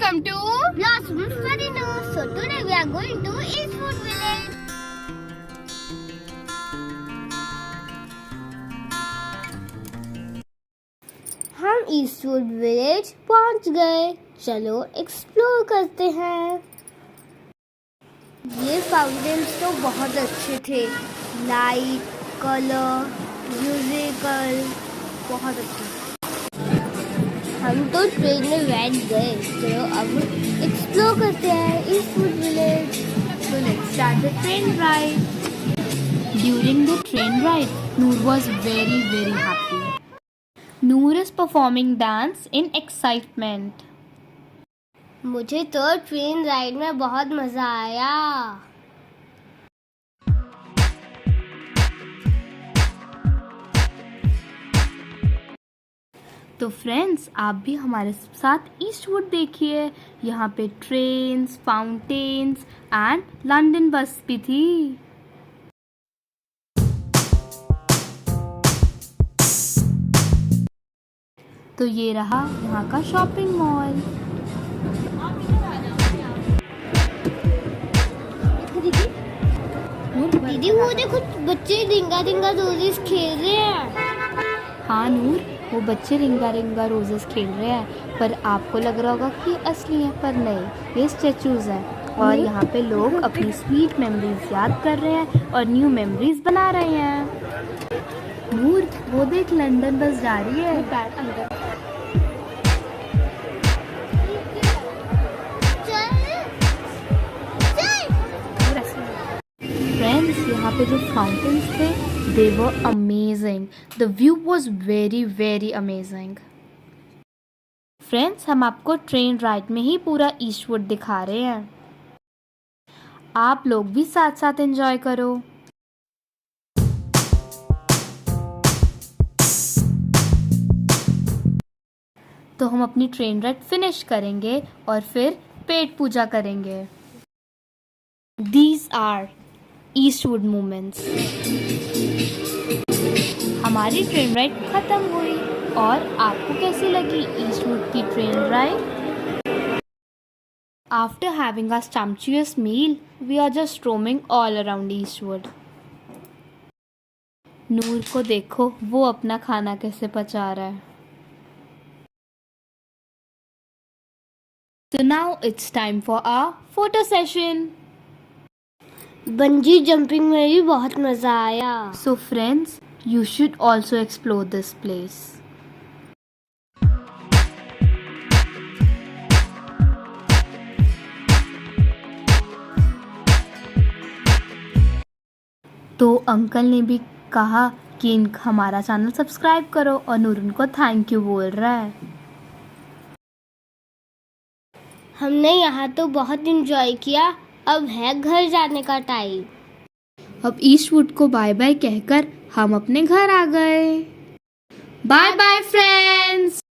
Welcome to Blossoms Marino. So today we are going to Eastwood Village. हम Eastwood village पहुंच गए। चलो explore करते हैं। ये फाउंटेन्स तो बहुत अच्छे थे, लाइट, कलर, म्यूजिकल, बहुत अच्छे। हम तो ट्रेन में बैठ गए। चलो अब एक्सप्लोर करते हैं Eastwood village. So let's start the train ride. During the train ride, Noor was very happy. Noor is performing dance in excitement. मुझे तो ट्रेन राइड में बहुत मजा आया। तो फ्रेंड्स, आप भी हमारे साथ ईस्टवुड देखिए। यहाँ पे ट्रेन्स, फाउंटेन्स एंड लंदन बस भी थी। तो ये रहा यहाँ का शॉपिंग मॉल। दीदी वो देखो, बच्चे डिंगा डिंगा रोजेस खेल रहे हैं। हाँ नूर, वो बच्चे रिंगा रिंगा रोजेस खेल रहे हैं, पर आपको लग रहा होगा कि असली है, पर नहीं, ये स्टैचूज हैं। और यहाँ पे लोग अपनी स्वीट मेमोरीज याद कर रहे हैं और न्यू मेमोरीज बना रहे हैं। नूर, वो देख लंदन बस जा रही है। फ्रेंड्स, यहाँ पे जो फाउंटेन्स थे, they were amazing. The view was very amazing. Friends, हम आपको ट्रेन राइड में ही पूरा ईस्टवुड दिखा रहे हैं। आप लोग भी साथ साथ एंजॉय करो। तो हम अपनी ट्रेन राइड फिनिश करेंगे और फिर पेट पूजा करेंगे। These are Eastwood moments. हमारी ट्रेन राइड खत्म हुई और आपको कैसी लगी ईस्टवुड की train ride? After having a sumptuous meal, we are just roaming all around Eastwood. नूर को देखो, वो अपना खाना कैसे पचा रहा है। So now it's time for our photo session. Bungee jumping में भी बहुत मजा आया। So friends, you should also explore this place. तो अंकल ने भी कहा कि हमारा चैनल सब्सक्राइब करो, और नूर उनको थैंक यू बोल रहा है। हमने यहाँ तो बहुत एंजॉय किया। अब है घर जाने का टाइम। अब ईस्टवुड को बाय बाय कहकर हम अपने घर आ गए। Bye bye friends.